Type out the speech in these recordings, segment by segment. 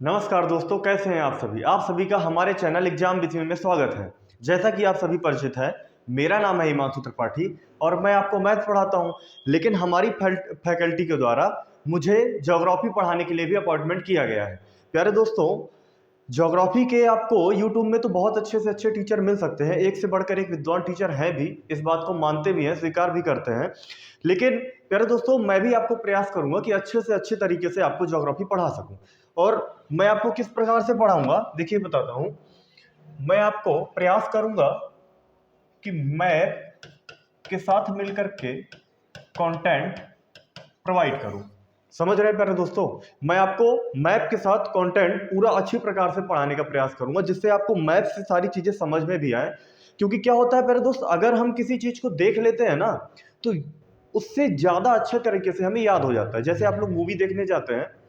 नमस्कार दोस्तों, कैसे हैं आप सभी का हमारे चैनल एग्जाम विथ में स्वागत है। जैसा कि आप सभी परिचित है, मेरा नाम है हिमांशु त्रिपाठी और मैं आपको मैथ पढ़ाता हूं। लेकिन हमारी फैकल्टी के द्वारा मुझे ज्योग्राफी पढ़ाने के लिए भी अपॉइंटमेंट किया गया है। प्यारे दोस्तों, ज्योग्राफी के आपको यूट्यूब में तो बहुत अच्छे से अच्छे टीचर मिल सकते हैं, एक से बढ़कर एक विद्वान टीचर हैं भी, इस बात को मानते भी हैं, स्वीकार भी करते हैं। लेकिन प्यारे दोस्तों, मैं भी आपको प्रयास करूंगा कि अच्छे से अच्छे तरीके से आपको ज्योग्राफी पढ़ा सकूं। और मैं आपको किस प्रकार से पढ़ाऊंगा, देखिए बताता हूं। मैं आपको प्रयास करूंगा कि मैप के साथ मिलकर के कंटेंट प्रोवाइड करूं। समझ रहे हैं प्यारे दोस्तों, मैं आपको मैप के साथ कंटेंट पूरा अच्छी प्रकार से पढ़ाने का प्रयास करूंगा, जिससे आपको मैप से सारी चीजें समझ में भी आए। क्योंकि क्या होता है प्यारे दोस्त, अगर हम किसी चीज को देख लेते हैं ना, तो उससे ज्यादा अच्छे तरीके से हमें याद हो जाता है। जैसे आप लोग मूवी देखने जाते हैं,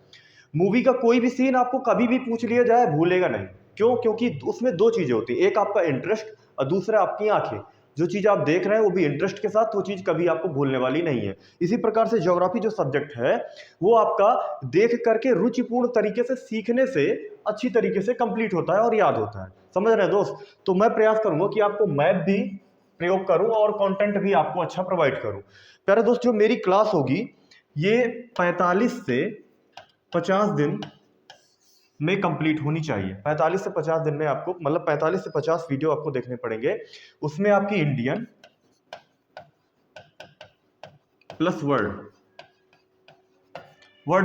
मूवी का कोई भी सीन आपको कभी भी पूछ लिया जाए भूलेगा नहीं। क्यों? क्योंकि उसमें दो चीजें होती है, एक आपका इंटरेस्ट और दूसरा आपकी आंखें। जो चीज आप देख रहे हैं वो भी इंटरेस्ट के साथ, वो चीज कभी आपको भूलने वाली नहीं है। इसी प्रकार से ज्योग्राफी जो सब्जेक्ट है, वो आपका देख करके रुचिपूर्ण तरीके से सीखने से अच्छी तरीके से कंप्लीट होता है और याद होता है। समझ रहे हैं दोस्त? तो मैं प्रयास करूंगा कि आपको मैप भी प्रयोग करूं और कंटेंट भी आपको अच्छा प्रोवाइड करूं। प्यारे दोस्त, जो मेरी क्लास होगी ये 45 से 50 दिन में कंप्लीट होनी चाहिए। 45 से 50 दिन में आपको, मतलब 45 से 50 वीडियो आपको देखने पड़ेंगे। उसमें आपकी इंडियन प्लस वर्ल्ड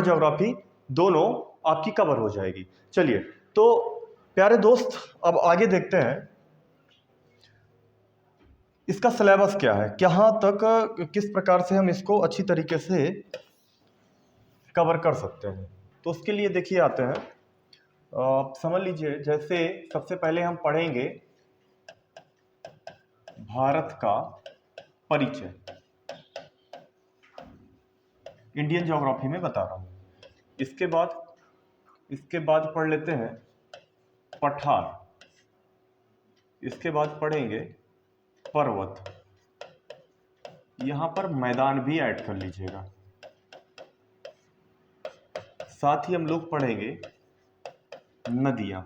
ज्योग्राफी दोनों आपकी कवर हो जाएगी। चलिए, तो प्यारे दोस्त, अब आगे देखते हैं इसका सिलेबस क्या है, कहाँ तक किस प्रकार से हम इसको अच्छी तरीके से कवर कर सकते हैं। तो उसके लिए देखिए आते हैं, आप समझ लीजिए। जैसे सबसे पहले हम पढ़ेंगे भारत का परिचय, इंडियन ज्योग्राफी में बता रहा हूं। इसके बाद पढ़ लेते हैं पठार। इसके बाद पढ़ेंगे पर्वत। यहां पर मैदान भी ऐड कर लीजिएगा। साथ ही हम लोग पढ़ेंगे नदियां।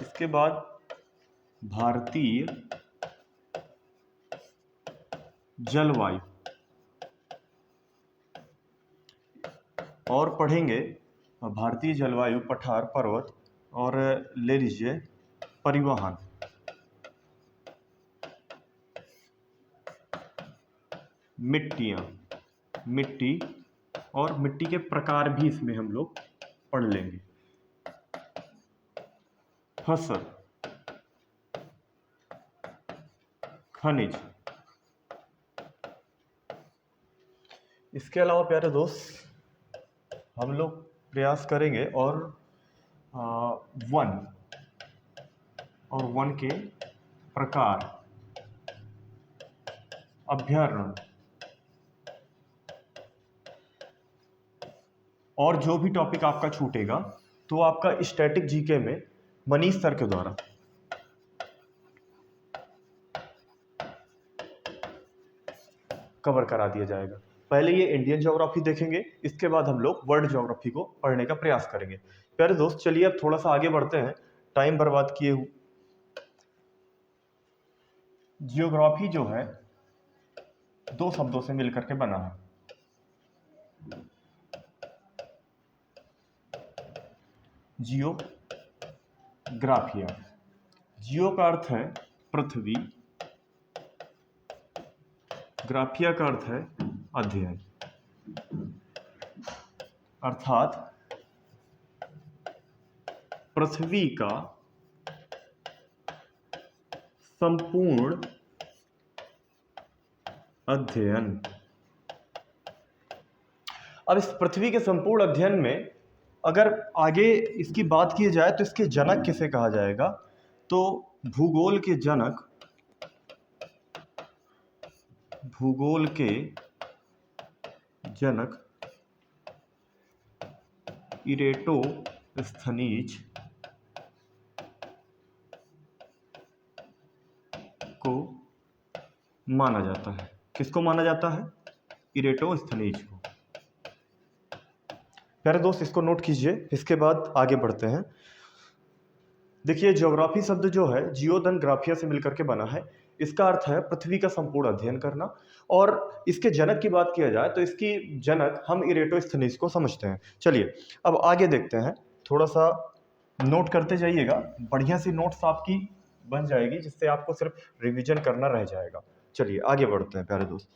इसके बाद भारतीय जलवायु और पढ़ेंगे भारतीय जलवायु, पठार, पर्वत और ले लीजिए परिवहन। मिट्टी और मिट्टी के प्रकार भी इसमें हम लोग पढ़ लेंगे। फसल, खनिज। इसके अलावा प्यारे दोस्त, हम लोग प्रयास करेंगे और वन और वन के प्रकार, अभ्यारण्य और जो भी टॉपिक आपका छूटेगा तो आपका स्टैटिक जीके में मनीष सर के द्वारा कवर करा दिया जाएगा। पहले ये इंडियन ज्योग्राफी देखेंगे, इसके बाद हम लोग वर्ल्ड ज्योग्राफी को पढ़ने का प्रयास करेंगे। प्यारे दोस्त, चलिए अब थोड़ा सा आगे बढ़ते हैं टाइम बर्बाद किए हुए। जियोग्राफी जो है दो शब्दों से मिलकर के बना है। जियोग्राफिया, जियो का अर्थ है पृथ्वी, ग्राफिया का अर्थ है अध्ययन, अर्थात पृथ्वी का संपूर्ण अध्ययन। अब इस पृथ्वी के संपूर्ण अध्ययन में अगर आगे इसकी बात की जाए तो इसके जनक किसे कहा जाएगा, तो भूगोल के जनक इरेटोस्थनीज को माना जाता है। किसको माना जाता है? इरेटोस्थनीज को। प्यारे दोस्त इसको नोट कीजिए, इसके बाद आगे बढ़ते हैं। देखिए ज्योग्राफी शब्द जो है जियोधन ग्राफिया से मिलकर के बना है। इसका अर्थ है पृथ्वी का संपूर्ण अध्ययन करना। और इसके जनक की बात किया जाए तो इसकी जनक हम इरेटोस्थनीज को समझते हैं। चलिए अब आगे देखते हैं, थोड़ा सा नोट करते जाइएगा, बढ़िया सी नोट्स आपकी बन जाएगी जिससे आपको सिर्फ रिवीजन करना रह जाएगा। चलिए आगे बढ़ते हैं प्यारे दोस्त।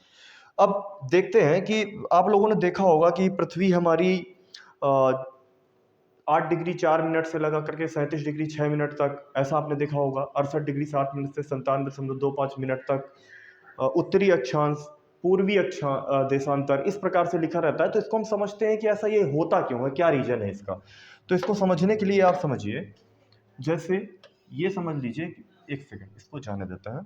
अब देखते हैं कि आप लोगों ने देखा होगा कि पृथ्वी हमारी 8 डिग्री 4 मिनट से लगा करके 37 डिग्री 6 मिनट तक, ऐसा आपने देखा होगा। 68 डिग्री 7 मिनट से 97.25 मिनट तक उत्तरी अक्षांश, पूर्वी देशांतर, इस प्रकार से लिखा रहता है। तो इसको हम समझते हैं कि ऐसा ये होता क्यों है, क्या रीजन है इसका। तो इसको समझने के लिए आप समझिए, जैसे ये समझ लीजिए, एक सेकंड इसको जाने देता है।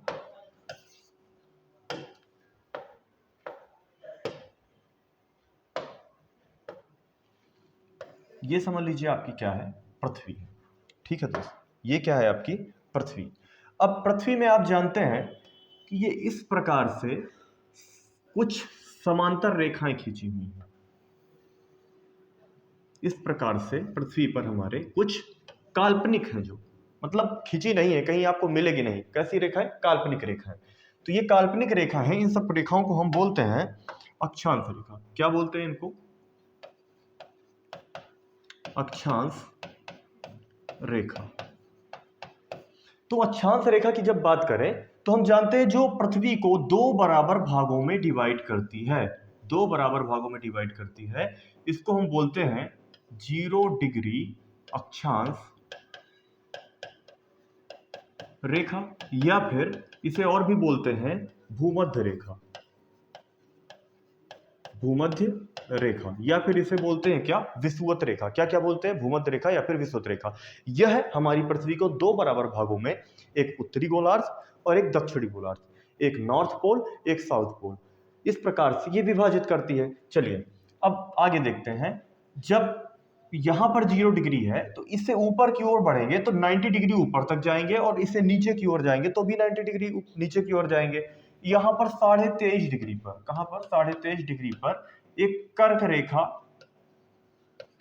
ये समझ लीजिए आपकी क्या है, पृथ्वी। ठीक है दोस्त, ये क्या है आपकी पृथ्वी। अब पृथ्वी में आप जानते हैं कि ये इस प्रकार से कुछ समांतर रेखाएं खींची हुई हैं। इस प्रकार से पृथ्वी पर हमारे कुछ काल्पनिक हैं, जो मतलब खींची नहीं है, कहीं आपको मिलेगी नहीं। कैसी रेखाएं? काल्पनिक रेखाएं। तो ये काल्पनिक रेखा है, इन सब रेखाओं को हम बोलते हैं अक्षांश रेखा। क्या बोलते हैं इनको? अक्षांश रेखा। तो अक्षांश रेखा की जब बात करें तो हम जानते हैं जो पृथ्वी को दो बराबर भागों में डिवाइड करती है, दो बराबर भागों में डिवाइड करती है, इसको हम बोलते हैं 0 डिग्री अक्षांश रेखा, या फिर इसे और भी बोलते हैं भूमध्य रेखा। भूमध्य रेखा, या फिर इसे बोलते हैं क्या? विषुवत रेखा। क्या क्या बोलते हैं? भूमध्य रेखा या फिर विषुवत रेखा। यह हमारी पृथ्वी को दो बराबर भागों में, एक उत्तरी गोलार्ध और एक दक्षिणी गोलार्ध, एक नॉर्थ पोल एक साउथ पोल, इस प्रकार से ये विभाजित करती है। चलिए अब आगे देखते हैं। जब यहां पर 0 डिग्री है तो इससे ऊपर की ओर बढ़ेंगे तो 90 डिग्री ऊपर तक जाएंगे, और इससे नीचे की ओर जाएंगे तो भी 90 डिग्री नीचे की ओर जाएंगे। यहां पर 23.5 डिग्री पर, कहां पर? 23.5 डिग्री पर एक कर्क रेखा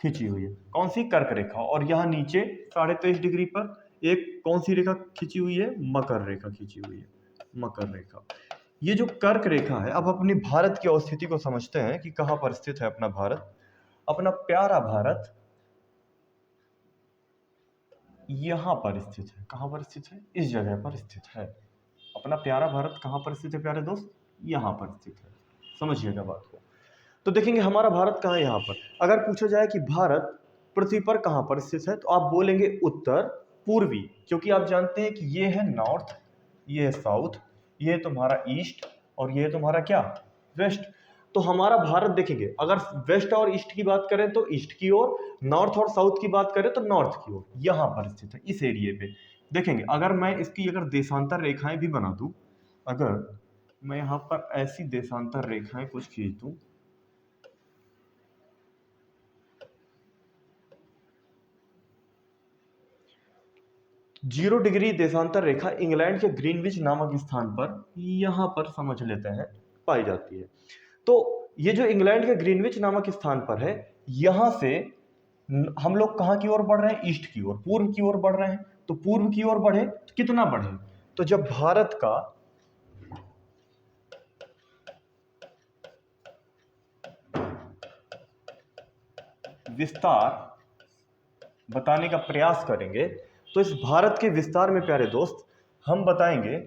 खींची हुई है। कौन सी? कर्क रेखा। और यहां नीचे 23.5 डिग्री पर एक कौन सी रेखा खींची हुई है? मकर रेखा खींची हुई है, मकर रेखा। ये जो कर्क रेखा है, अब अपने भारत की अवस्थिति को समझते हैं कि कहां पर स्थित है अपना भारत। अपना प्यारा भारत यहां पर स्थित है। कहां पर स्थित है? इस जगह पर स्थित है। अपना प्यारा भारत कहां पर स्थित है प्यारे दोस्त? यहां पर स्थित है। समझिएगा बात को। तो देखेंगे हमारा भारत कहां है, यहां पर। अगर पूछा जाए कि भारत पृथ्वी पर कहां पर स्थित है, तो आप बोलेंगे उत्तर पूर्वी, क्योंकि आप जानते हैं कि ये है नॉर्थ, ये है साउथ, ये है तुम्हारा ईस्ट, और ये है तुम्हारा क्या? वेस्ट। तो हमारा भारत देखेंगे, अगर वेस्ट और ईस्ट की बात करें तो ईस्ट की ओर, नॉर्थ और साउथ की बात करें तो नॉर्थ की ओर, यहां पर स्थित है इस एरिए पे। देखेंगे अगर मैं इसकी अगर देशांतर रेखाएं भी बना दूं, अगर मैं यहां पर ऐसी देशांतर रेखाएं कुछ खींच दूं, 0 डिग्री देशांतर रेखा इंग्लैंड के ग्रीनविच नामक स्थान पर, यहां पर समझ लेते हैं, पाई जाती है। तो ये जो इंग्लैंड के ग्रीनविच नामक स्थान पर है, यहां से हम लोग कहां की ओर बढ़ रहे हैं? ईस्ट की ओर, पूर्व की ओर बढ़ रहे हैं। तो पूर्व की ओर बढ़े तो कितना बढ़े? तो जब भारत का विस्तार बताने का प्रयास करेंगे, तो इस भारत के विस्तार में प्यारे दोस्त हम बताएंगे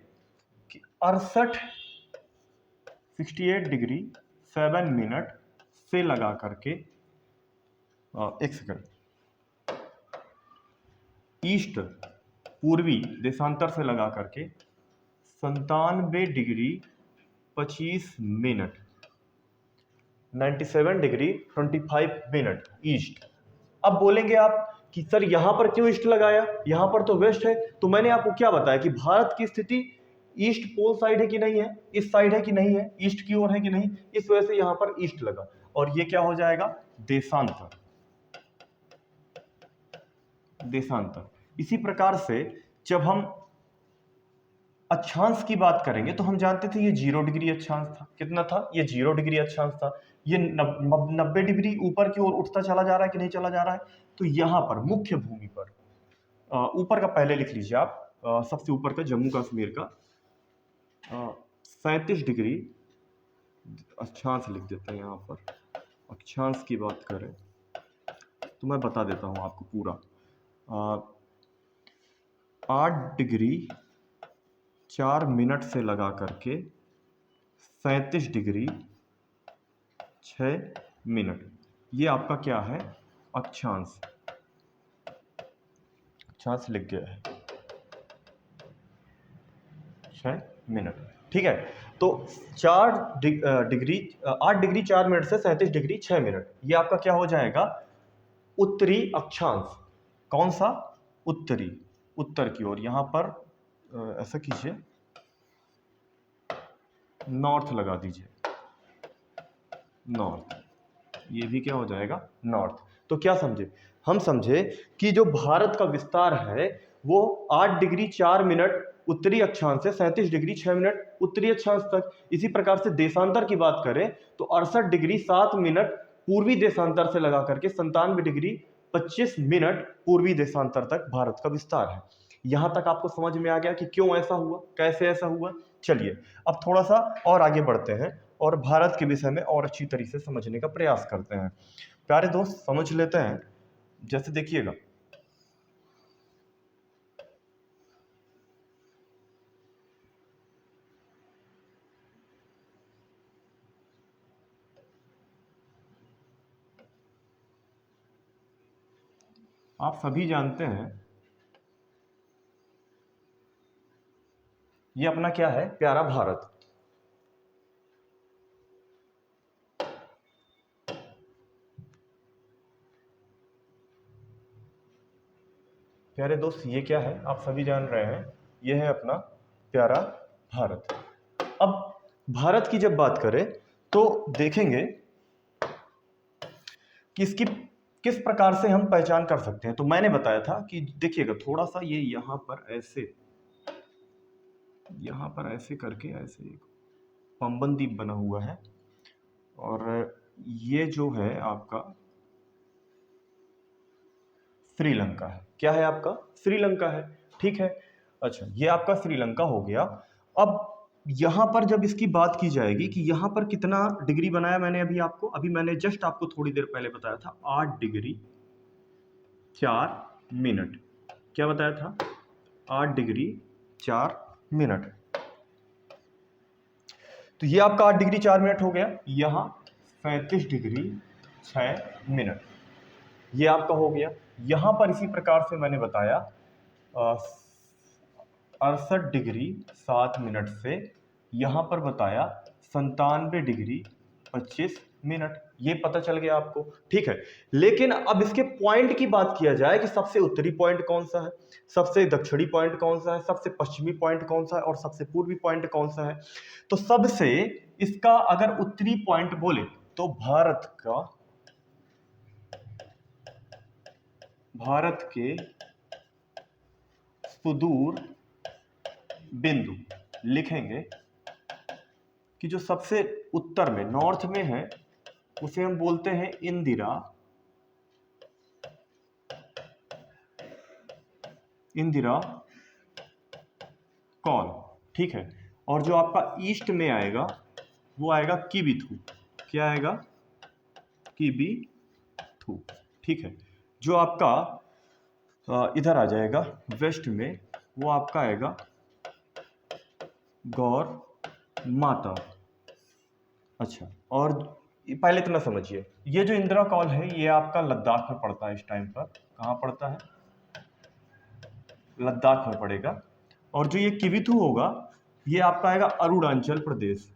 कि 68 डिग्री 7 मिनट से लगा करके, एक सेकंड, ईस्ट पूर्वी देशांतर से लगा करके 97 degree 25 minute, 97 degree 25 minute east. अब बोलेंगे आप कि सर यहां पर क्यों ईस्ट लगाया, यहां पर तो वेस्ट है। तो मैंने आपको क्या बताया कि भारत की स्थिति ईस्ट पोल साइड है कि नहीं है, इस साइड है कि नहीं है, ईस्ट की ओर है कि नहीं, इस वजह से यहां पर ईस्ट लगा। और ये क्या हो जाएगा? देशांतर। देशांतर। इसी प्रकार से जब हम अक्षांश की बात करेंगे तो हम जानते थे ये 0 डिग्री अक्षांश था। कितना था? ये 0 डिग्री अक्षांश था। ये 90 डिग्री ऊपर की ओर उठता चला जा रहा है कि नहीं चला जा रहा है। तो यहाँ पर मुख्य भूमि पर ऊपर का पहले लिख लीजिए आप, सबसे ऊपर का जम्मू कश्मीर का 37 डिग्री, अक्षांश लिख देते हैं यहाँ पर। अक्षांश की बात करें तो मैं बता देता हूँ आपको पूरा। 8 डिग्री 4 मिनट से लगा करके 37 डिग्री 6 मिनट, ये आपका क्या है, अक्षांश। अक्षांश लिख गया है 6 मिनट, ठीक है। तो 8 डिग्री 4 मिनट से 37 डिग्री 6 मिनट, ये आपका क्या हो जाएगा, उत्तरी अक्षांश। कौन सा, उत्तरी, उत्तर की ओर। यहां पर ऐसा कीजिए, नॉर्थ लगा दीजिए, नॉर्थ, ये भी क्या हो जाएगा, नॉर्थ। तो क्या समझे, हम समझे कि जो भारत का विस्तार है वो 8 डिग्री 4 मिनट उत्तरी अक्षांश से 37 डिग्री 6 मिनट उत्तरी अक्षांश तक। इसी प्रकार से देशांतर की बात करें तो 68 डिग्री 7 मिनट पूर्वी देशांतर से लगा करके 97 डिग्री 25 मिनट पूर्वी देशांतर तक भारत का विस्तार है। यहां तक आपको समझ में आ गया कि क्यों ऐसा हुआ, कैसे ऐसा हुआ। चलिए अब थोड़ा सा और आगे बढ़ते हैं और भारत के विषय में और अच्छी तरीके से समझने का प्रयास करते हैं। प्यारे दोस्त समझ लेते हैं, जैसे देखिएगा, आप सभी जानते हैं ये अपना क्या है, प्यारा भारत। प्यारे दोस्त ये क्या है, आप सभी जान रहे हैं, ये है अपना प्यारा भारत। अब भारत की जब बात करें तो देखेंगे कि इसकी किस प्रकार से हम पहचान कर सकते हैं। तो मैंने बताया था कि देखिएगा थोड़ा सा, ये यहां पर ऐसे करके ऐसे एक पंबन द्वीप बना हुआ है, और ये जो है आपका श्रीलंका है। क्या है आपका, श्रीलंका है, ठीक है। अच्छा, ये आपका श्रीलंका हो गया। अब यहां पर जब इसकी बात की जाएगी कि यहां पर कितना डिग्री बनाया मैंने अभी मैंने जस्ट आपको थोड़ी देर पहले बताया था 8 डिग्री 4 मिनट। क्या बताया था, 8 डिग्री 4 मिनट। तो ये आपका 8 डिग्री 4 मिनट हो गया। यहां 35 डिग्री 6 मिनट, ये आपका हो गया। यहां पर इसी प्रकार से मैंने बताया 68 डिग्री 7 मिनट से यहां पर बताया 97 डिग्री 25 मिनट। ये पता चल गया आपको, ठीक है। लेकिन अब इसके पॉइंट की बात किया जाए कि सबसे उत्तरी पॉइंट कौन सा है, सबसे दक्षिणी पॉइंट कौन सा है, सबसे पश्चिमी पॉइंट कौन सा है और सबसे पूर्वी पॉइंट कौन सा है। तो सबसे इसका अगर उत्तरी पॉइंट बोले तो भारत के सुदूर बिंदु लिखेंगे कि जो सबसे उत्तर में, नॉर्थ में है, उसे हम बोलते हैं इंदिरा कॉल, ठीक है। और जो आपका ईस्ट में आएगा वो आएगा किबिथु। क्या आएगा, किबिथु, ठीक है। जो आपका इधर आ जाएगा वेस्ट में, वो आपका आएगा गौर माता। अच्छा, और पहले इतना समझिए, ये जो इंदिरा कॉल है ये आपका लद्दाख में पड़ता है। इस टाइम पर कहाँ पड़ता है, लद्दाख में पड़ेगा। और जो ये किबिथु होगा ये आपका आएगा अरुणाचल प्रदेश,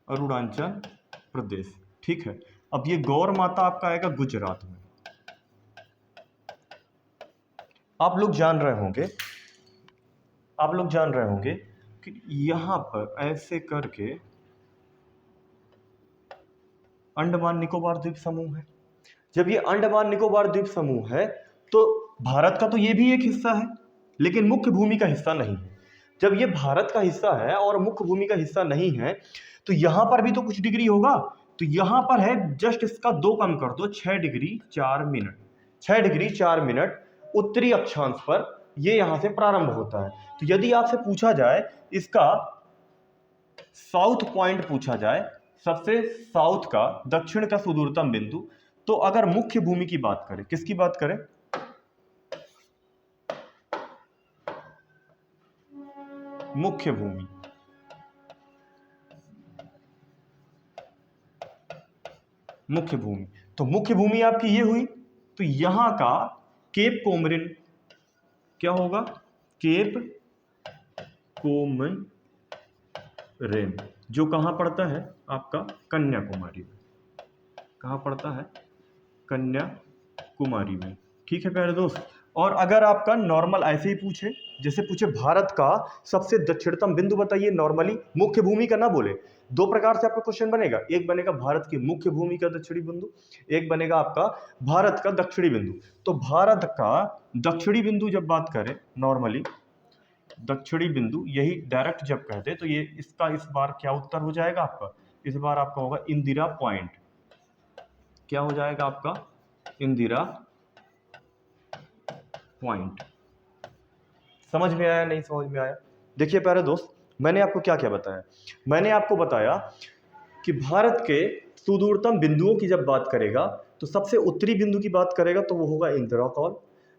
अरुणाचल प्रदेश, ठीक है। अब ये गौर माता आपका आएगा गुजरात में। आप लोग जान रहे होंगे कि यहां पर ऐसे करके अंडमान निकोबार द्वीप समूह है। जब ये अंडमान निकोबार द्वीप समूह है तो भारत का तो ये भी एक हिस्सा है, लेकिन मुख्य भूमि का हिस्सा नहीं है। जब ये भारत का हिस्सा है और मुख्य भूमि का हिस्सा नहीं है, तो यहां पर भी तो कुछ डिग्री होगा। तो यहां पर है, जस्ट इसका 2 कम कर दो, 6 डिग्री 4 मिनट। 6 डिग्री 4 मिनट उत्तरी अक्षांश पर ये यहां से प्रारंभ होता है। तो यदि आपसे पूछा जाए इसका साउथ पॉइंट पूछा जाए, सबसे साउथ का, दक्षिण का सुदूरतम बिंदु, तो अगर मुख्य भूमि की बात करें, किसकी बात करें, मुख्य भूमि, मुख्य भूमि, तो मुख्य भूमि आपकी ये हुई। तो यहां का केप कोमरिन क्या होगा, केप कोमरिन, जो कहां पड़ता है आपका, कन्याकुमारी में। कहां पड़ता है, कन्याकुमारी में। ठीक है प्यारे दोस्त। और अगर आपका नॉर्मल ऐसे ही पूछे, जैसे पूछे भारत का सबसे दक्षिणतम बिंदु बताइए, नॉर्मली मुख्य भूमि का ना बोले, 2 प्रकार से आपका क्वेश्चन बनेगा। एक बनेगा भारत की मुख्य भूमि का दक्षिणी बिंदु, एक बनेगा आपका भारत का दक्षिणी बिंदु। तो भारत का दक्षिणी बिंदु जब बात करें, नॉर्मली दक्षिणी बिंदु, यही डायरेक्ट जब कहते तो ये इसका इस बार क्या उत्तर हो जाएगा आपका, इस बार आपका होगा इंदिरा पॉइंट। क्या हो जाएगा आपका, इंदिरा पॉइंट। समझ में आया, नहीं समझ में आया? देखिए प्यारे दोस्त, मैंने आपको क्या क्या बताया, मैंने आपको बताया कि भारत के सुदूरतम बिंदुओं की जब बात करेगा तो सबसे उत्तरी बिंदु की बात करेगा तो वो होगा इंदिरा कॉल।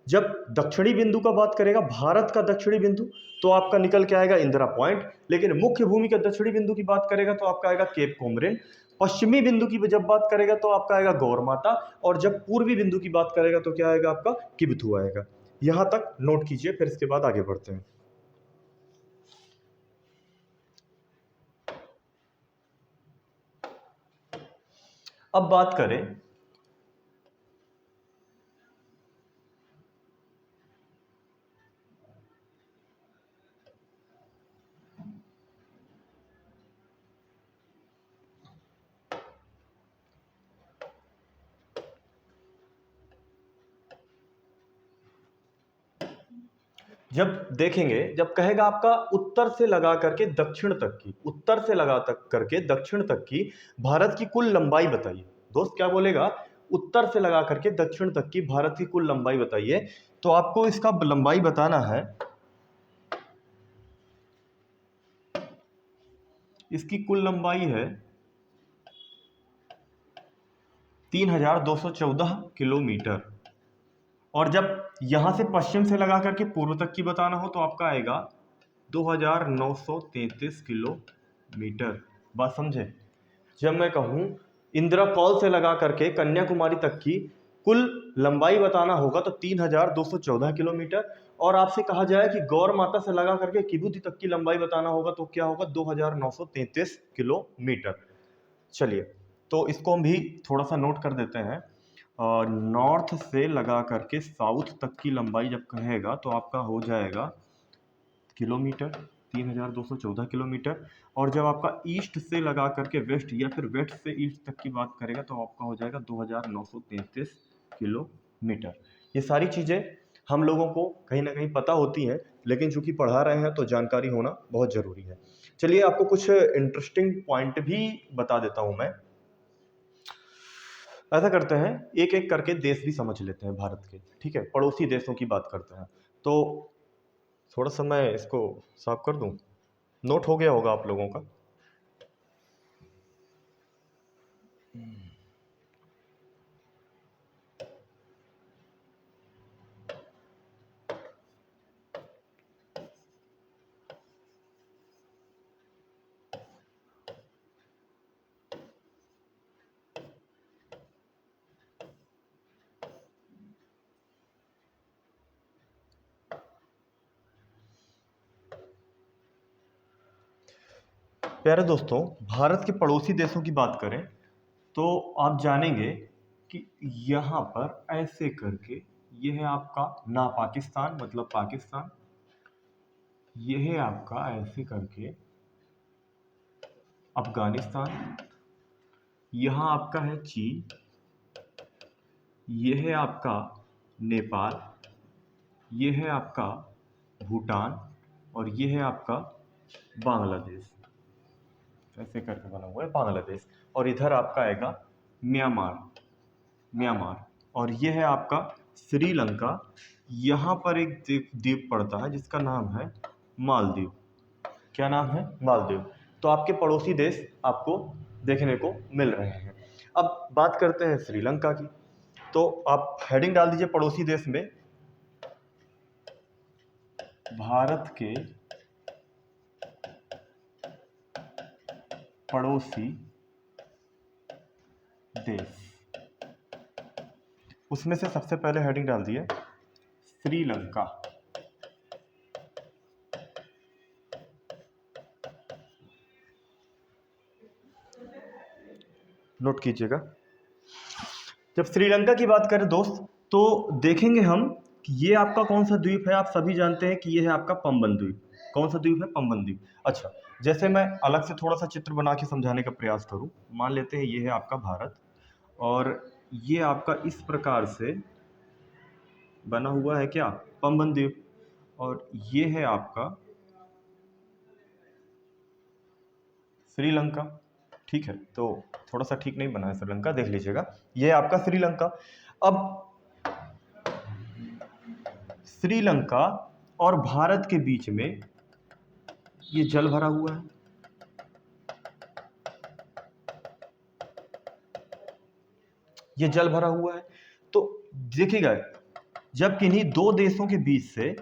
जब दक्षिणी बिंदु का बात करेगा, भारत का दक्षिणी बिंदु, तो आपका निकल के आएगा इंदिरा पॉइंट। लेकिन मुख्य भूमि का दक्षिणी बिंदु की बात करेगा तो आपका आएगा केप कोमरिन। पश्चिमी बिंदु की जब बात करेगा तो आपका आएगा गौर माता। और जब पूर्वी बिंदु की बात करेगा तो क्या आएगा आपका, किबिथु आएगा। यहां तक नोट कीजिए, फिर इसके बाद आगे बढ़ते हैं। अब बात करें जब देखेंगे, जब कहेगा आपका उत्तर से लगा करके दक्षिण तक की, उत्तर से लगा तक करके दक्षिण तक की भारत की कुल लंबाई बताइए। दोस्त क्या बोलेगा, उत्तर से लगा करके दक्षिण तक की भारत की कुल लंबाई बताइए। तो आपको इसका लंबाई बताना है, इसकी कुल लंबाई है 3214 किलोमीटर। और जब यहां से पश्चिम से लगा करके पूर्व तक की बताना हो तो आपका आएगा 2933 किलोमीटर। बात समझे? जब मैं कहूं इंदिरा कॉल से लगा करके कन्याकुमारी तक की कुल लंबाई बताना होगा तो 3214 किलोमीटर। और आपसे कहा जाए कि गौर माता से लगा करके किबुती तक की लंबाई बताना होगा तो क्या होगा, 2933 किलोमीटर। चलिए, तो इसको हम भी थोड़ा सा नोट कर देते हैं। नॉर्थ से लगा करके साउथ तक की लंबाई जब कहेगा तो आपका हो जाएगा किलोमीटर, 3214 किलोमीटर। और जब आपका ईस्ट से लगा करके वेस्ट या फिर वेस्ट से ईस्ट तक की बात करेगा तो आपका हो जाएगा 2933 किलोमीटर। ये सारी चीज़ें हम लोगों को कहीं ना कहीं पता होती हैं, लेकिन चूंकि पढ़ा रहे हैं तो जानकारी होना बहुत ज़रूरी है। चलिए, आपको कुछ इंटरेस्टिंग पॉइंट भी बता देता हूं मैं। ऐसा करते हैं, एक एक करके देश भी समझ लेते हैं भारत के। ठीक है, पड़ोसी देशों की बात करते हैं। तो थोड़ा सा मैं इसको साफ कर दूं, नोट हो गया होगा आप लोगों का। प्यारे दोस्तों, भारत के पड़ोसी देशों की बात करें तो आप जानेंगे कि यहाँ पर ऐसे करके ये है आपका ना पाकिस्तान, मतलब पाकिस्तान, ये है आपका ऐसे करके अफगानिस्तान, यहाँ आपका है चीन, ये है आपका नेपाल, ये है आपका भूटान, और ये है आपका बांग्लादेश, ऐसे करके बना हुआ है बांग्लादेश। और इधर आपका आएगा म्यांमार, म्यांमार। और ये है आपका श्रीलंका। यहाँ पर एक द्वीप द्वीप पड़ता है जिसका नाम है मालदीव। क्या नाम है? मालदीव। तो आपके पड़ोसी देश आपको देखने को मिल रहे हैं। अब बात करते हैं श्रीलंका की। तो आप हेडिंग डाल दीजिए पड़ोसी देश में, भारत के पड़ोसी देश। उसमें से सबसे पहले हेडिंग डाल दिए श्रीलंका। नोट कीजिएगा। जब श्रीलंका की बात करें दोस्त, तो देखेंगे हम कि ये आपका कौन सा द्वीप है। आप सभी जानते हैं कि ये है आपका पंबन द्वीप। कौन सा द्वीप है? पंबन द्वीप। अच्छा, जैसे मैं अलग से थोड़ा सा चित्र बना के समझाने का प्रयास करूं। मान लेते हैं ये है आपका भारत, और ये आपका इस प्रकार से बना हुआ है क्या? पंबन द्वीप। और ये है आपका श्रीलंका। ठीक है, तो थोड़ा सा ठीक नहीं बना है श्रीलंका, देख लीजिएगा। ये है आपका श्रीलंका। अब श्रीलंका और भारत के बीच में ये जल भरा हुआ है। ये जल भरा हुआ है। तो देखिएगा, जब किन्हीं दो देशों के बीच से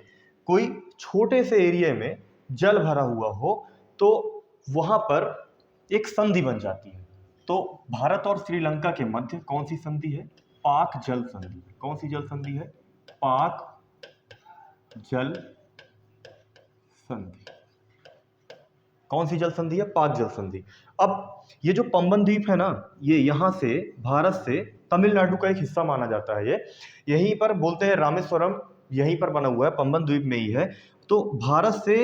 कोई छोटे से एरिया में जल भरा हुआ हो, तो वहां पर एक संधि बन जाती है। तो भारत और श्रीलंका के मध्य कौन सी संधि है? पाक जल संधि। कौन सी जल संधि है? पाक जल संधि। कौन सी जल संधि है? पाक जल संधि। अब ये जो पंबन द्वीप है ना, ये यहाँ से भारत से तमिलनाडु का एक हिस्सा माना जाता है। ये यहीं पर बोलते हैं रामेश्वरम, यहीं पर बना हुआ है, पंबन द्वीप में ही है। तो भारत से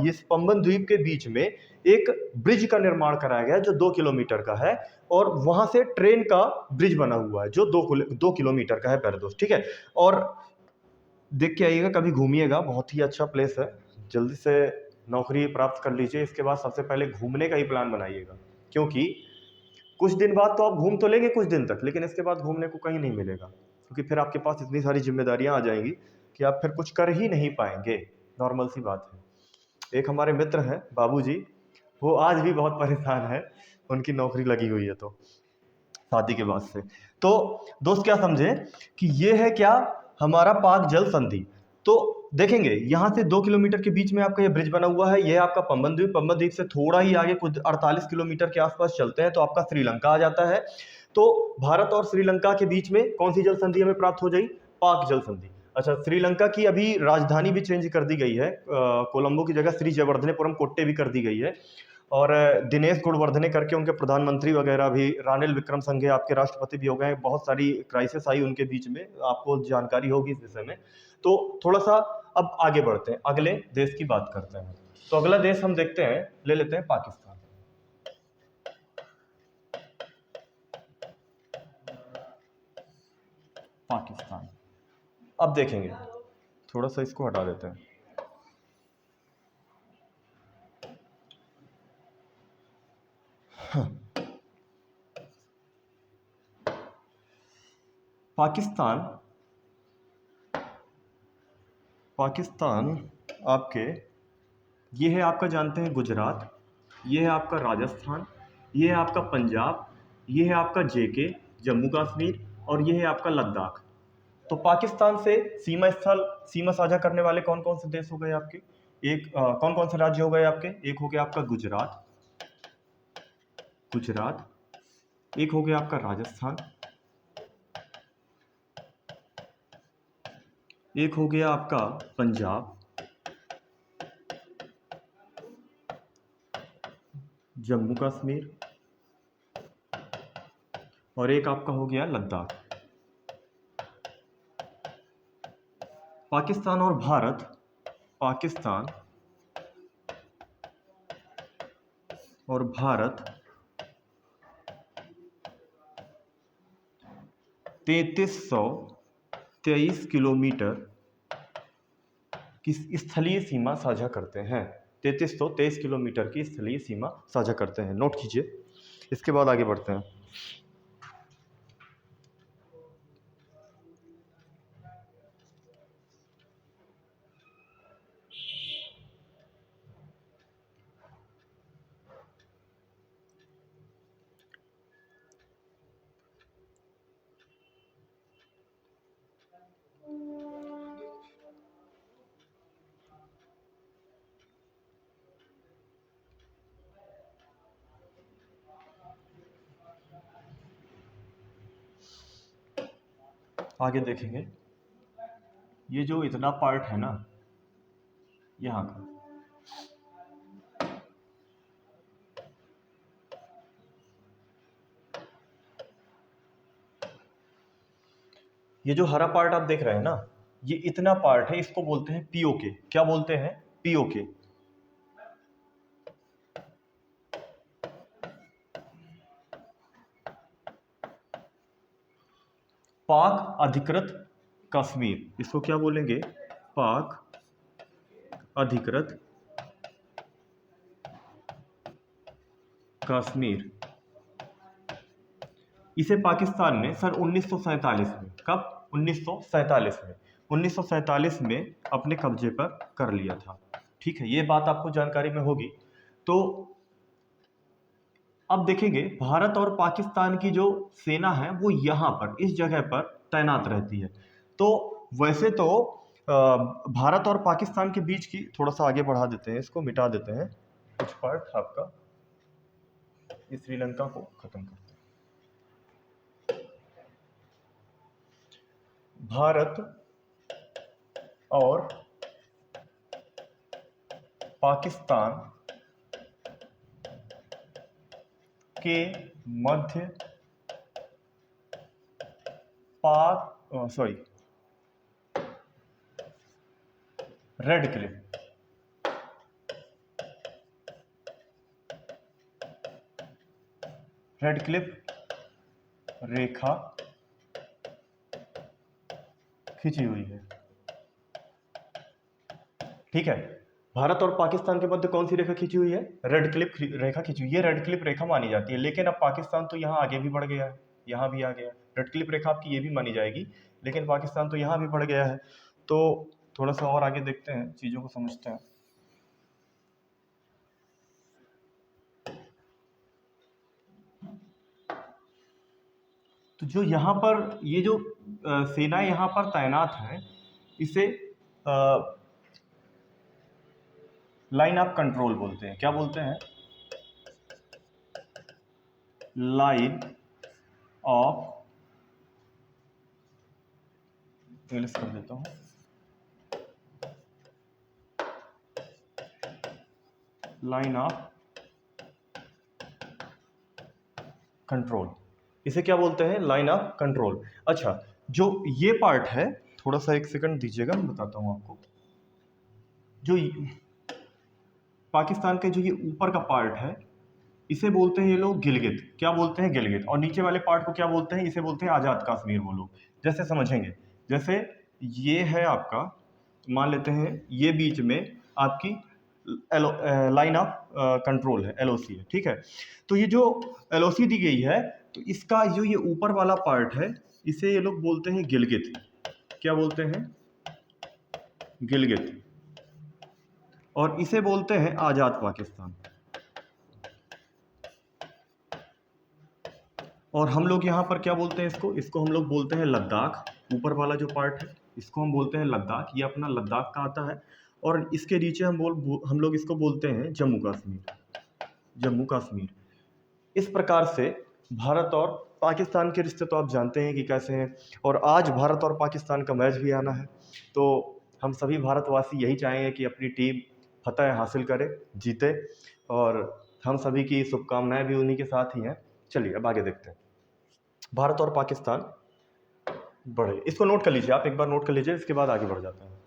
इस पंबन द्वीप के बीच में एक ब्रिज का निर्माण कराया गया है जो 2 किलोमीटर का है, और वहां से ट्रेन का ब्रिज बना हुआ है जो 2 किलोमीटर का है प्यारे दोस्त। ठीक है, और देख के आइएगा, कभी घूमिएगा, बहुत ही अच्छा प्लेस है। जल्दी से नौकरी प्राप्त कर लीजिए, इसके बाद सबसे पहले घूमने का ही प्लान बनाइएगा। क्योंकि कुछ दिन बाद तो आप घूम तो लेंगे कुछ दिन तक, लेकिन इसके बाद घूमने को कहीं नहीं मिलेगा, क्योंकि फिर आपके पास इतनी सारी जिम्मेदारियां आ जाएंगी कि आप फिर कुछ कर ही नहीं पाएंगे। नॉर्मल सी बात है। एक हमारे मित्र हैं बाबूजी, वो आज भी बहुत परेशान है, उनकी नौकरी लगी हुई है तो शादी के बाद से। तो दोस्त क्या समझे कि ये है क्या? हमारा पाक जल संधि। तो देखेंगे यहाँ से 2 किलोमीटर के बीच में आपका ये ब्रिज बना हुआ है। ये आपका पंबन द्वीप। पंबन द्वीप से थोड़ा ही आगे, कुछ 48 किलोमीटर के आसपास चलते हैं तो आपका श्रीलंका आ जाता है। तो भारत और श्रीलंका के बीच में कौन सी जल संधि हमें प्राप्त हो जाएगी? पाक जल संधि। अच्छा, श्रीलंका की अभी राजधानी भी चेंज कर दी गई है, कोलंबो की जगह श्री जयवर्धनेपुरम कोट्टे भी कर दी गई है। और दिनेश गुणवर्धने करके उनके प्रधानमंत्री वगैरह भी, रानिल विक्रमसिंघे आपके राष्ट्रपति भी हो गए। बहुत सारी क्राइसिस आई उनके बीच में, आपको जानकारी होगी इस विषय में। तो थोड़ा सा अब आगे बढ़ते हैं, अगले देश की बात करते हैं। तो अगला देश हम देखते हैं, ले लेते हैं पाकिस्तान। पाकिस्तान। अब देखेंगे, थोड़ा सा इसको हटा देते हैं। पाकिस्तान, पाकिस्तान आपके, ये है आपका, जानते हैं, गुजरात, ये है आपका राजस्थान, ये है आपका पंजाब, ये है आपका जेके जम्मू कश्मीर, और ये है आपका लद्दाख। तो पाकिस्तान से सीमा स्थल, सीमा साझा करने वाले कौन कौन से देश हो गए आपके? एक कौन कौन से राज्य हो गए आपके? एक हो गया आपका गुजरात, गुजरात। एक हो गया आपका राजस्थान, एक हो गया आपका पंजाब, जम्मू कश्मीर, और एक आपका हो गया लद्दाख। पाकिस्तान और भारत, पाकिस्तान और भारत 3323 किलोमीटर कि स्थलीय सीमा साझा करते हैं। 3323 किलोमीटर की स्थलीय सीमा साझा करते हैं, नोट कीजिए। इसके बाद आगे बढ़ते हैं। आगे देखेंगे, ये जो इतना पार्ट है ना यहाँ का, ये जो हरा पार्ट आप देख रहे हैं ना, ये इतना पार्ट है, इसको बोलते हैं पीओके। क्या बोलते हैं? पीओके। पाक अधिकृत कश्मीर, इसको क्या बोलेंगे? पाक अधिकृत कश्मीर। इसे पाकिस्तान ने सन 1947 में, कब? 1947 में, 1947 में अपने कब्जे पर कर लिया था। ठीक है, ये बात आपको जानकारी में होगी। तो अब देखेंगे, भारत और पाकिस्तान की जो सेना है वो यहाँ पर इस जगह पर तैनात रहती है। तो वैसे तो भारत और पाकिस्तान के बीच की, थोड़ा सा आगे बढ़ा देते हैं, इसको मिटा देते हैं, कुछ पार्ट आपका, इस श्रीलंका को खत्म करते हैं। भारत और पाकिस्तान के मध्य रेड क्लिफ, रेड क्लिफ रेखा खींची हुई है। ठीक है, भारत और पाकिस्तान के मध्य कौन सी रेखा खींची हुई है? रेड क्लिफ रेखा खींची हुई है। रेड क्लिफ रेखा मानी जाती है, लेकिन अब पाकिस्तान तो यहाँ आगे भी बढ़ गया है, यहाँ भी आ गया। रेड क्लिफ रेखा आपकी ये भी मानी जाएगी, लेकिन पाकिस्तान तो यहाँ भी बढ़ गया है। तो थोड़ा सा और आगे देखते हैं, चीज़ों को समझते हैं। तो जो यहाँ पर ये जो सेना यहाँ पर तैनात है, इसे लाइन ऑफ कंट्रोल बोलते हैं। क्या बोलते हैं? लाइन ऑफ, इंग्लिश कर देता हूँ, लाइन ऑफ कंट्रोल। इसे क्या बोलते हैं? Line of control. अच्छा, जो ये पार्ट है, थोड़ा सा एक सेकंड दीजिएगा, मैं बताता हूँ आपको। जो पाकिस्तान के जो ये ऊपर का पार्ट है, इसे बोलते हैं ये लोग गिलगित। क्या बोलते हैं? गिलगित। और नीचे वाले पार्ट को क्या बोलते हैं? इसे बोलते हैं आज़ाद कश्मीर। वो लोग जैसे समझेंगे, जैसे ये है आपका, मान लेते हैं ये बीच में आपकी लाइन ऑफ कंट्रोल है, एलओसी है। ठीक है, तो ये जो एलओसी दी गई है, तो इसका जो ये ऊपर वाला पार्ट है, इसे ये लोग बोलते हैं गिलगित। क्या बोलते हैं? गिलगित। और इसे बोलते हैं आज़ाद पाकिस्तान। और हम लोग यहाँ पर क्या बोलते हैं इसको? इसको हम लोग बोलते हैं लद्दाख। ऊपर वाला जो पार्ट है, इसको हम बोलते हैं लद्दाख। ये अपना लद्दाख का आता है। और इसके नीचे हम लोग इसको बोलते हैं जम्मू कश्मीर। जम्मू कश्मीर। इस प्रकार से भारत और पाकिस्तान के रिश्ते तो आप जानते हैं कि कैसे हैं। और आज भारत और पाकिस्तान का मैच भी आना है, तो हम सभी भारतवासी यही चाहेंगे कि अपनी टीम फतह हासिल करे, जीते। और हम सभी की शुभकामनाएं भी उन्हीं के साथ ही हैं। चलिए अब आगे देखते हैं। भारत और पाकिस्तान बढ़े, इसको नोट कर लीजिए, आप एक बार नोट कर लीजिए, इसके बाद आगे बढ़ जाते हैं।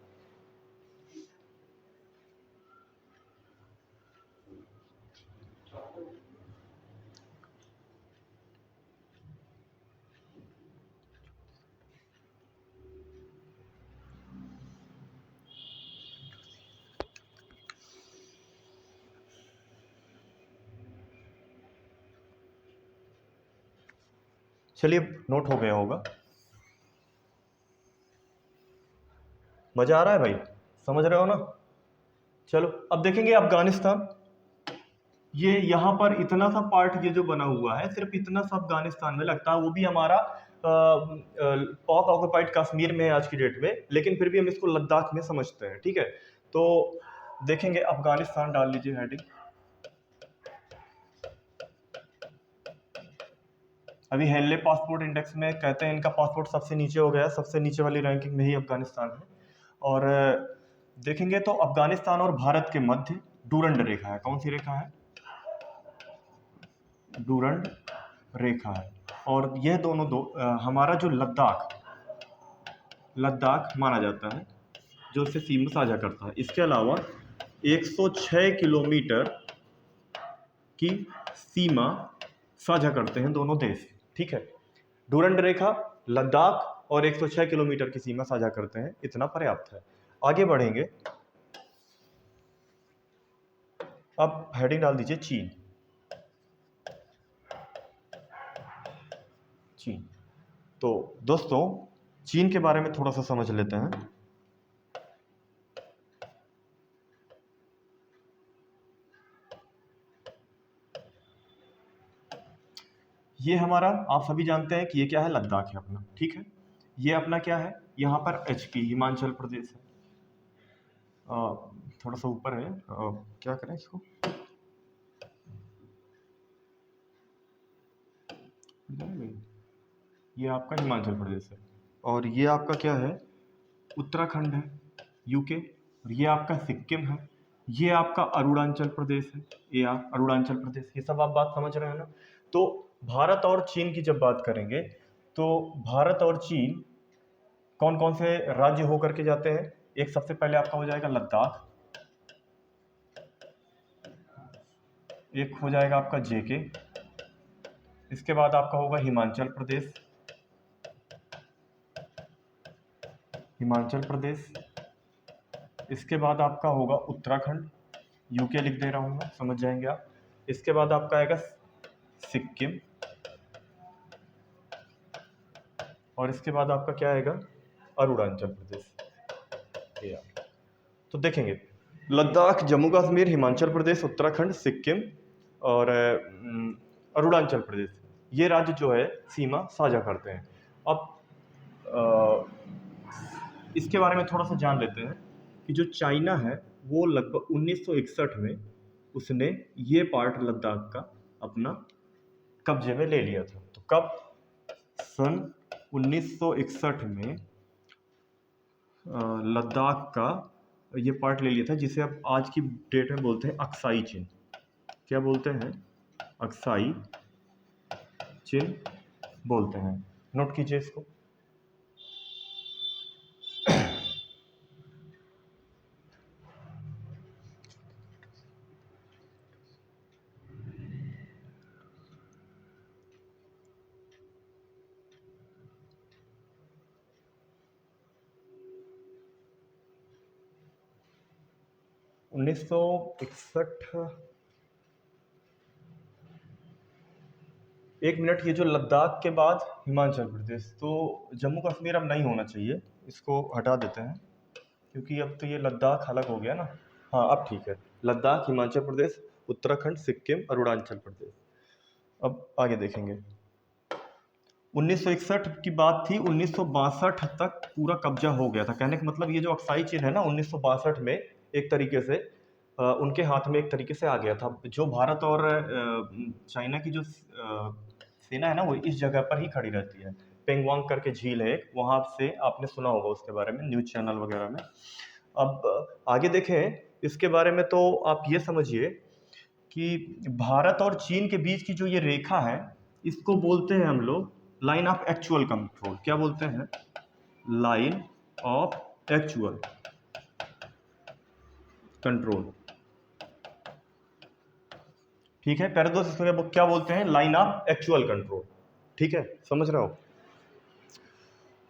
चलिए नोट हो गया होगा। मजा आ रहा है भाई, समझ रहे हो ना? चलो अब देखेंगे अफगानिस्तान। ये यहाँ पर इतना सा पार्ट ये जो बना हुआ है, सिर्फ इतना सा अफगानिस्तान में लगता है, वो भी हमारा पाक ऑक्युपाइड कश्मीर में है आज की डेट में, लेकिन फिर भी हम इसको लद्दाख में समझते हैं। ठीक है, तो देखेंगे अफगानिस्तान, डाल लीजिए हेडिंग। अभी हेनले पासपोर्ट इंडेक्स में कहते हैं इनका पासपोर्ट सबसे नीचे हो गया, सबसे नीचे वाली रैंकिंग में ही अफगानिस्तान है। और देखेंगे तो अफगानिस्तान और भारत के मध्य डूरंड रेखा है। कौन सी रेखा है? डूरंड रेखा है। और यह दोनों हमारा जो लद्दाख माना जाता है जो इससे सीमा साझा करता है। इसके अलावा 106 किलोमीटर की सीमा साझा करते हैं दोनों देश। ठीक है, डूरंड रेखा, लद्दाख और 106 किलोमीटर की सीमा साझा करते हैं, इतना पर्याप्त है। आगे बढ़ेंगे, अब हेडिंग डाल दीजिए चीन। चीन, तो दोस्तों चीन के बारे में थोड़ा सा समझ लेते हैं। ये हमारा, आप सभी जानते हैं कि ये क्या है, लद्दाख है अपना। ठीक है, ये अपना क्या है, यहाँ पर एचपी हिमाचल प्रदेश है, थोड़ा सा ऊपर है, क्या करें इसको, ये आपका हिमाचल प्रदेश है, और ये आपका क्या है, उत्तराखंड है, यूके, और ये आपका सिक्किम है, ये आपका अरुणाचल प्रदेश है, ये आप अरुणाचल प्रदेश, ये सब आप बात समझ रहे हैं ना? तो भारत और चीन की जब बात करेंगे तो भारत और चीन कौन कौन से राज्य होकर के जाते हैं? एक सबसे पहले आपका हो जाएगा लद्दाख, एक हो जाएगा आपका जेके, इसके बाद आपका होगा हिमाचल प्रदेश, इसके बाद आपका होगा उत्तराखंड, यूके लिख दे रहा हूँ मैं, समझ जाएंगे आप। इसके बाद आपका आएगा सिक्किम, और इसके बाद आपका क्या आएगा, अरुणाचल प्रदेश। तो देखेंगे लद्दाख, जम्मू कश्मीर, हिमाचल प्रदेश, उत्तराखंड, सिक्किम और अरुणाचल प्रदेश, ये राज्य जो है सीमा साझा करते हैं। अब इसके बारे में थोड़ा सा जान लेते हैं कि जो चाइना है वो लगभग 1961 में उसने ये पार्ट लद्दाख का अपना कब्जे में ले लिया था। तो कब? सन 1961 में लद्दाख का ये पार्ट ले लिया था, जिसे अब आज की डेट में बोलते हैं अक्साई चिन। क्या बोलते हैं? अक्साई चिन बोलते हैं। नोट कीजिए इसको। उन्नीस सौ इकसठ, एक मिनट, ये जो लद्दाख के बाद हिमाचल प्रदेश, तो जम्मू कश्मीर अब नहीं होना चाहिए, इसको हटा देते हैं क्योंकि अब तो ये लद्दाख अलग हो गया ना। हाँ अब ठीक है, लद्दाख, हिमाचल प्रदेश, उत्तराखंड, सिक्किम, अरुणाचल प्रदेश। अब आगे देखेंगे, 1961 की बात थी, 1962 तक पूरा कब्जा हो गया था। कहने का मतलब ये जो अक्साई चिन है ना, 1962 में एक तरीके से उनके हाथ में एक तरीके से आ गया था। जो भारत और चाइना की जो सेना है ना, वो इस जगह पर ही खड़ी रहती है। पेंगवांग करके झील है एक, वहाँ से आपने सुना होगा उसके बारे में न्यूज़ चैनल वगैरह में। अब आगे देखें इसके बारे में, तो आप ये समझिए कि भारत और चीन के बीच की जो ये रेखा है, इसको बोलते हैं हम लोग लाइन ऑफ एक्चुअल कंट्रोल। क्या बोलते हैं? Line of actual control. ठीक है, प्यारे दोस्त, इसको क्या बोलते हैं? Line of actual control. ठीक है, समझ रहे हो?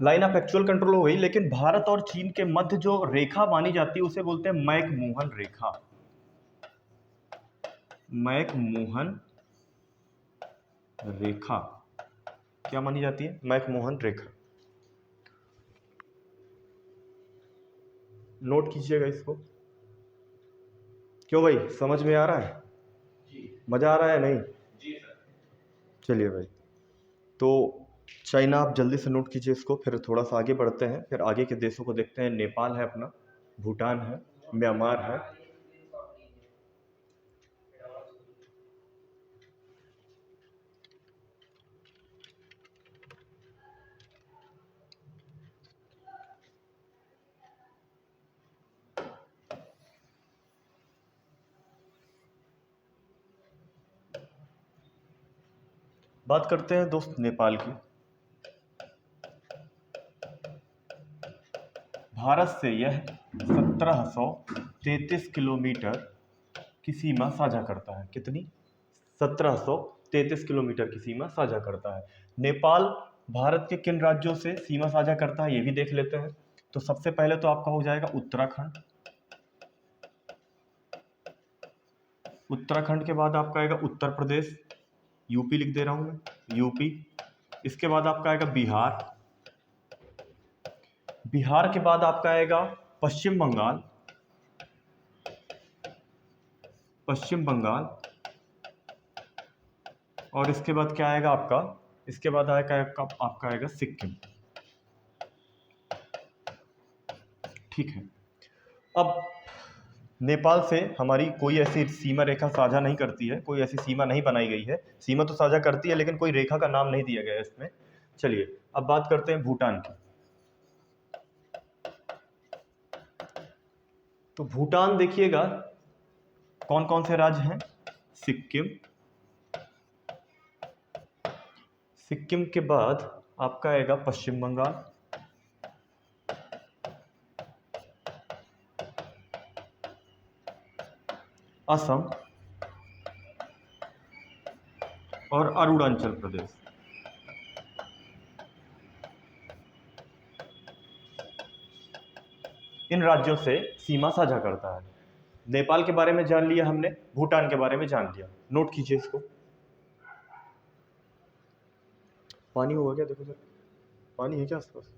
लाइन ऑफ एक्चुअल कंट्रोल हो गई, लेकिन भारत और चीन के मध्य जो रेखा मानी जाती है उसे बोलते हैं मैकमोहन रेखा। मैकमोहन रेखा। क्या मानी जाती है? मैकमोहन रेखा। नोट कीजिएगा इसको। क्यों भाई, समझ में आ रहा है? मजा आ रहा है नहीं? चलिए भाई, तो चाइना आप जल्दी से नोट कीजिए इसको, फिर थोड़ा सा आगे बढ़ते हैं, फिर आगे के देशों को देखते हैं। नेपाल है अपना, भूटान है, म्यांमार है। बात करते हैं दोस्त नेपाल की। भारत से यह 1733 किलोमीटर की सीमा साझा करता है। कितनी? 1733 किलोमीटर की सीमा साझा करता है। नेपाल भारत के किन राज्यों से सीमा साझा करता है, ये भी देख लेते हैं। तो सबसे पहले तो आपका हो जाएगा उत्तराखंड। उत्तराखंड के बाद आपका आएगा उत्तर प्रदेश, यूपी लिख दे रहा हूं मैं, यूपी। इसके बाद आपका आएगा बिहार। बिहार के बाद आपका आएगा पश्चिम बंगाल, पश्चिम बंगाल। और इसके बाद क्या आएगा आपका? इसके बाद आएगा आपका आएगा सिक्किम। ठीक है। अब नेपाल से हमारी कोई ऐसी सीमा रेखा साझा नहीं करती है, कोई ऐसी सीमा नहीं बनाई गई है। सीमा तो साझा करती है लेकिन कोई रेखा का नाम नहीं दिया गया है इसमें। चलिए अब बात करते हैं भूटान की। तो भूटान देखिएगा कौन कौन से राज्य हैं। सिक्किम, सिक्किम के बाद आपका आएगा पश्चिम बंगाल, असम और अरुणाचल प्रदेश। इन राज्यों से सीमा साझा करता है। नेपाल के बारे में जान लिया हमने, भूटान के बारे में जान लिया। नोट कीजिए इसको। पानी होगा क्या? देखो जरा, पानी है क्या आसपास?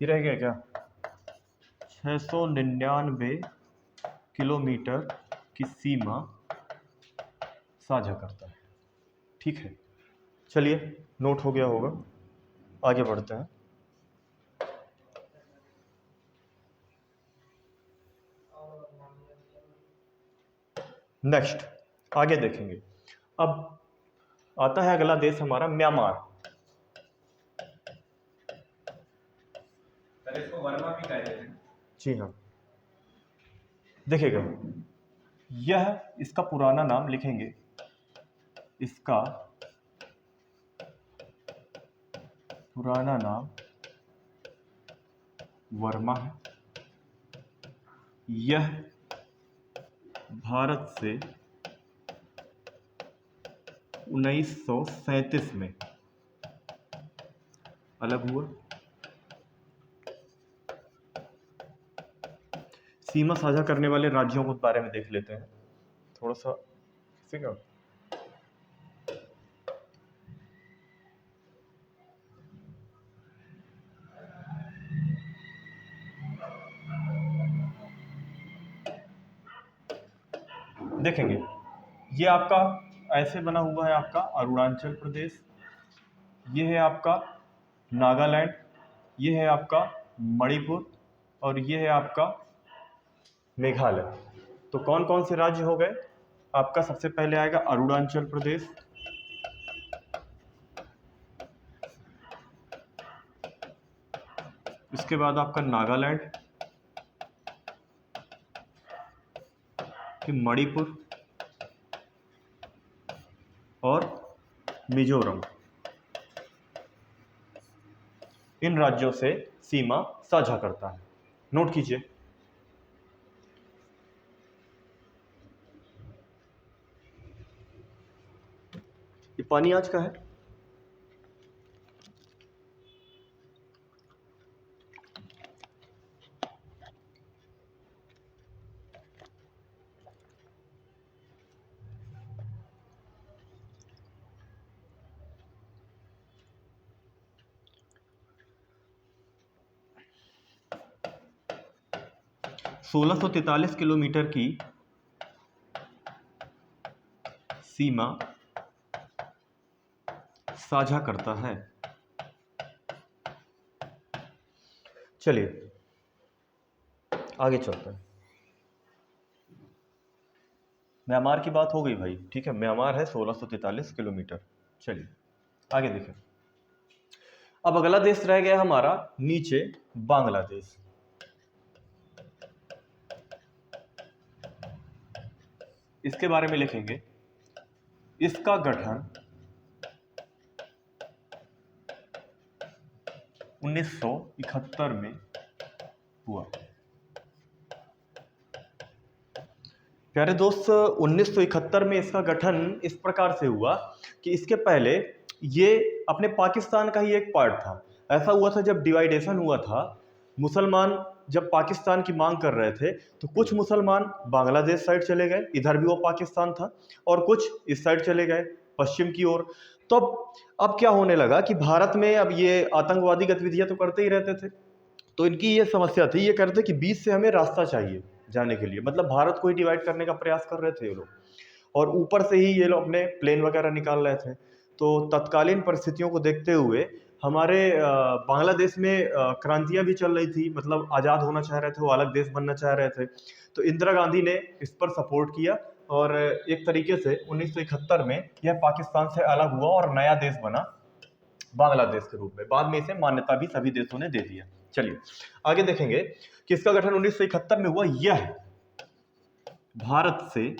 ये रह गया क्या? 699 किलोमीटर की सीमा साझा करता है। ठीक है, चलिए नोट हो गया होगा, आगे बढ़ते हैं। नेक्स्ट आगे देखेंगे। अब आता है अगला देश हमारा म्यांमार। इसको वर्मा भी कहते हैं। जी हाँ, देखिएगा, यह इसका पुराना नाम लिखेंगे, इसका पुराना नाम वर्मा है। यह भारत से 1937 में अलग हुआ। सीमा साझा करने वाले राज्यों के बारे में देख लेते हैं थोड़ा सा। ठीक है, देखेंगे ये आपका ऐसे बना हुआ है, आपका अरुणाचल प्रदेश, ये है आपका नागालैंड, ये है आपका मणिपुर और ये है आपका मेघालय। तो कौन कौन से राज्य हो गए आपका? सबसे पहले आएगा अरुणाचल प्रदेश, इसके बाद आपका नागालैंड, फिर मणिपुर और मिजोरम। इन राज्यों से सीमा साझा करता है। नोट कीजिए। ये पानी आज का है। 1643 किलोमीटर की सीमा साझा करता है। चलिए आगे चलते हैं। म्यांमार की बात हो गई भाई, ठीक है, म्यांमार है 1643 किलोमीटर। चलिए आगे देखें। अब अगला देश रह गया हमारा नीचे, बांग्लादेश। इसके बारे में लिखेंगे, इसका गठन 1971 में हुआ। प्यारे दोस्त, 1971 में इसका गठन इस प्रकार से हुआ कि इसके पहले ये अपने पाकिस्तान का ही एक पार्ट था। ऐसा हुआ था जब डिवाइडेशन हुआ था, मुसलमान जब पाकिस्तान की मांग कर रहे थे तो कुछ मुसलमान बांग्लादेश साइड चले गए, इधर भी वो पाकिस्तान था, और कुछ इस साइड चले गए पश्चिम की ओर। तो अब क्या होने लगा कि भारत में अब ये आतंकवादी गतिविधियां तो करते ही रहते थे, तो इनकी ये समस्या थी, ये कहते थे कि बीच से हमें रास्ता चाहिए जाने के लिए, मतलब भारत को ही डिवाइड करने का प्रयास कर रहे थे ये लोग, और ऊपर से ही ये लोग अपने प्लेन वगैरह निकाल रहे थे। तो तत्कालीन परिस्थितियों को देखते हुए हमारे बांग्लादेश में क्रांतियां भी चल रही थी, मतलब आज़ाद होना चाह रहे थे, वो अलग देश बनना चाह रहे थे। तो इंदिरा गांधी ने इस पर सपोर्ट किया और एक तरीके से 1971 में यह पाकिस्तान से अलग हुआ और नया देश बना बांग्लादेश के रूप में। बाद में इसे मान्यता भी सभी देशों ने दे दिया। चलिए आगे देखेंगे कि इसका गठन 1971 में हुआ। यह भारत से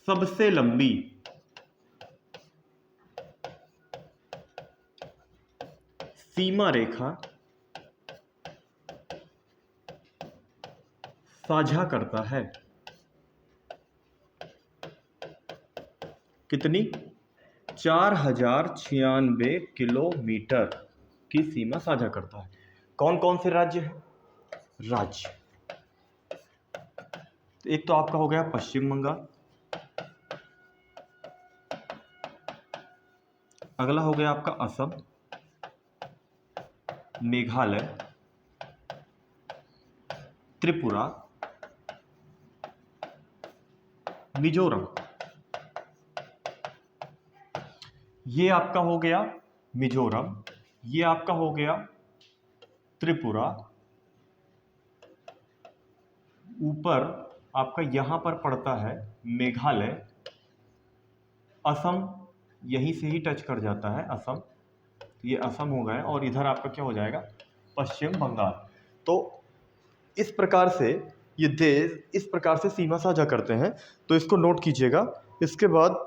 सबसे लंबी सीमा रेखा साझा करता है। कितनी? 4096 किलोमीटर की सीमा साझा करता है। कौन कौन से राज्य है? राज्य एक तो आपका हो गया पश्चिम बंगाल, अगला हो गया आपका असम, मेघालय, त्रिपुरा, मिजोरम। ये आपका हो गया मिजोरम, ये आपका हो गया त्रिपुरा, ऊपर आपका यहां पर पड़ता है मेघालय, असम यहीं से ही टच कर जाता है असम, ये असम हो गया, और इधर आपका क्या हो जाएगा? पश्चिम बंगाल। तो इस प्रकार से ये देश इस प्रकार से सीमा साझा करते हैं, तो इसको नोट कीजिएगा। इसके बाद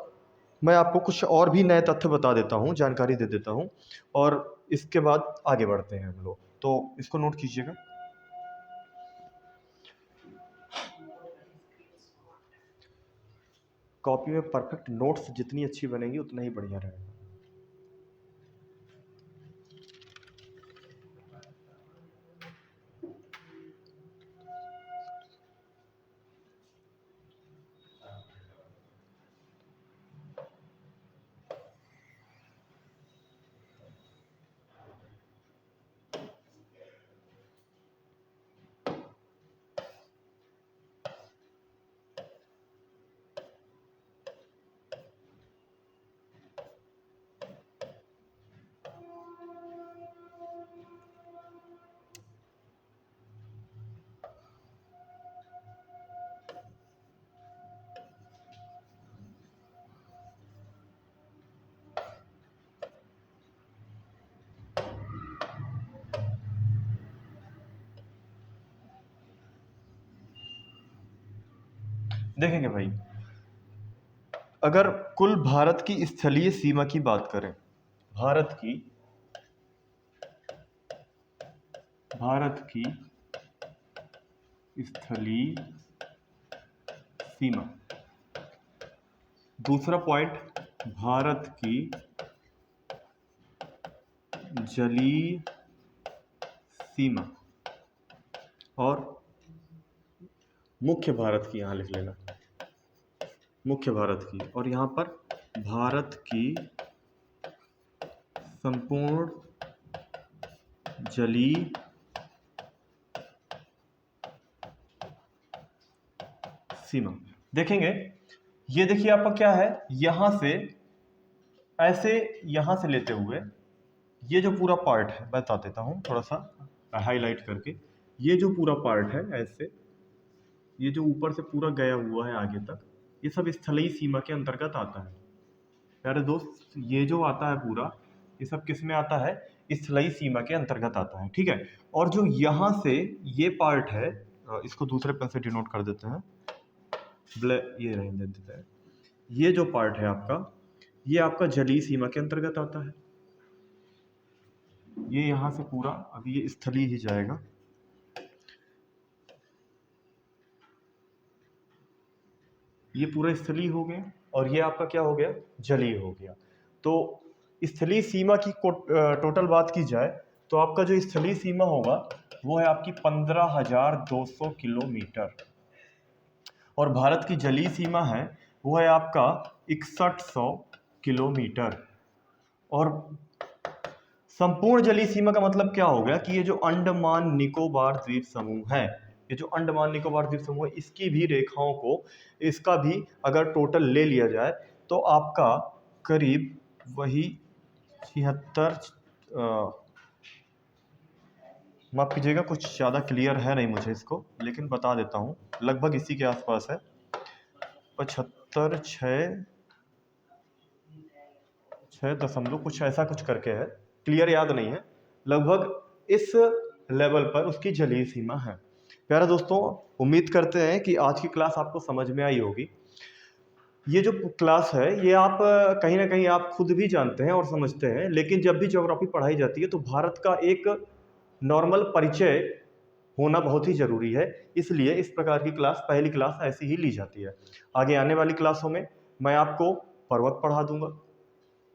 मैं आपको कुछ और भी नए तथ्य बता देता हूँ, जानकारी दे देता हूँ, और इसके बाद आगे बढ़ते हैं हम लोग। तो इसको नोट कीजिएगा। कॉपी में परफेक्ट नोट्स जितनी अच्छी बनेंगी उतना ही बढ़िया रहेगा। देखेंगे भाई, अगर कुल भारत की स्थलीय सीमा की बात करें, भारत की स्थलीय सीमा, दूसरा पॉइंट भारत की जलीय सीमा, और मुख्य भारत की, यहां लिख लेना मुख्य भारत की, और यहां पर भारत की संपूर्ण जलीय सीमा देखेंगे। ये देखिए आपका क्या है, यहाँ से ऐसे यहाँ से लेते हुए ये जो पूरा पार्ट है, बता देता हूँ थोड़ा सा हाईलाइट करके। ये जो पूरा पार्ट है ऐसे, ये जो ऊपर से पूरा गया हुआ है आगे तक, ये सब स्थलीय सीमा के अंतर्गत आता है प्यारे दोस्त। ये जो आता है पूरा, ये सब किस में आता है, स्थलीय सीमा के अंतर्गत आता है, ठीक है। और जो यहाँ से ये पार्ट है, इसको दूसरे पेन से डिनोट कर देते हैं, ये रहने देते हैं। ये जो पार्ट है आपका, ये आपका जलीय सीमा के अंतर्गत आता है। ये यहाँ से पूरा अभी ये स्थलीय ही जाएगा। ये पूरा स्थलीय हो गया और ये आपका क्या हो गया, जलीय हो गया। तो स्थलीय सीमा की टोटल बात की जाए तो आपका जो स्थलीय सीमा होगा वो है आपकी 15,200 किलोमीटर, और भारत की जलीय सीमा है वो है आपका 6100 किलोमीटर। और संपूर्ण जलीय सीमा का मतलब क्या हो गया कि ये जो अंडमान निकोबार द्वीप समूह है, ये जो अंडमान निकोबार द्वीप समूह है, इसकी भी रेखाओं को, इसका भी अगर टोटल ले लिया जाए तो आपका करीब वही 76, माफ कीजिएगा कुछ ज़्यादा क्लियर है नहीं मुझे इसको, लेकिन बता देता हूँ, लगभग इसी के आसपास है, 75.6 दशमलव कुछ ऐसा कुछ करके है, क्लियर याद नहीं है, लगभग इस लेवल पर उसकी जलीय सीमा है। प्यारे दोस्तों, उम्मीद करते हैं कि आज की क्लास आपको समझ में आई होगी। ये जो क्लास है ये आप कहीं ना कहीं आप खुद भी जानते हैं और समझते हैं, लेकिन जब भी ज्योग्राफी पढ़ाई जाती है तो भारत का एक नॉर्मल परिचय होना बहुत ही ज़रूरी है, इसलिए इस प्रकार की क्लास, पहली क्लास ऐसी ही ली जाती है। आगे आने वाली क्लासों में मैं आपको पर्वत पढ़ा दूंगा,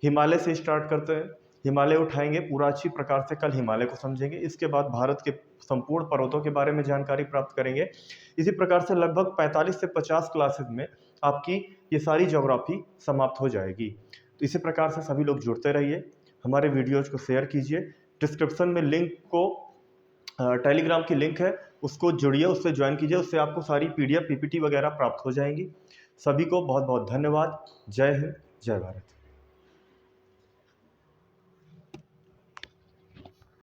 हिमालय से स्टार्ट करते हैं, हिमालय उठाएंगे पूरा अच्छी प्रकार से, कल हिमालय को समझेंगे, इसके बाद भारत के संपूर्ण पर्वतों के बारे में जानकारी प्राप्त करेंगे। इसी प्रकार से लगभग 45 से 50 क्लासेस में आपकी ये सारी ज्योग्राफी समाप्त हो जाएगी। तो इसी प्रकार से सभी लोग जुड़ते रहिए, हमारे वीडियोज़ को शेयर कीजिए, डिस्क्रिप्शन में लिंक को, टेलीग्राम की लिंक है उसको जुड़िए, उससे ज्वाइन कीजिए, उससे आपको सारी PDF PPT वगैरह प्राप्त हो जाएंगी। सभी को बहुत बहुत धन्यवाद। जय हिंद, जय भारत।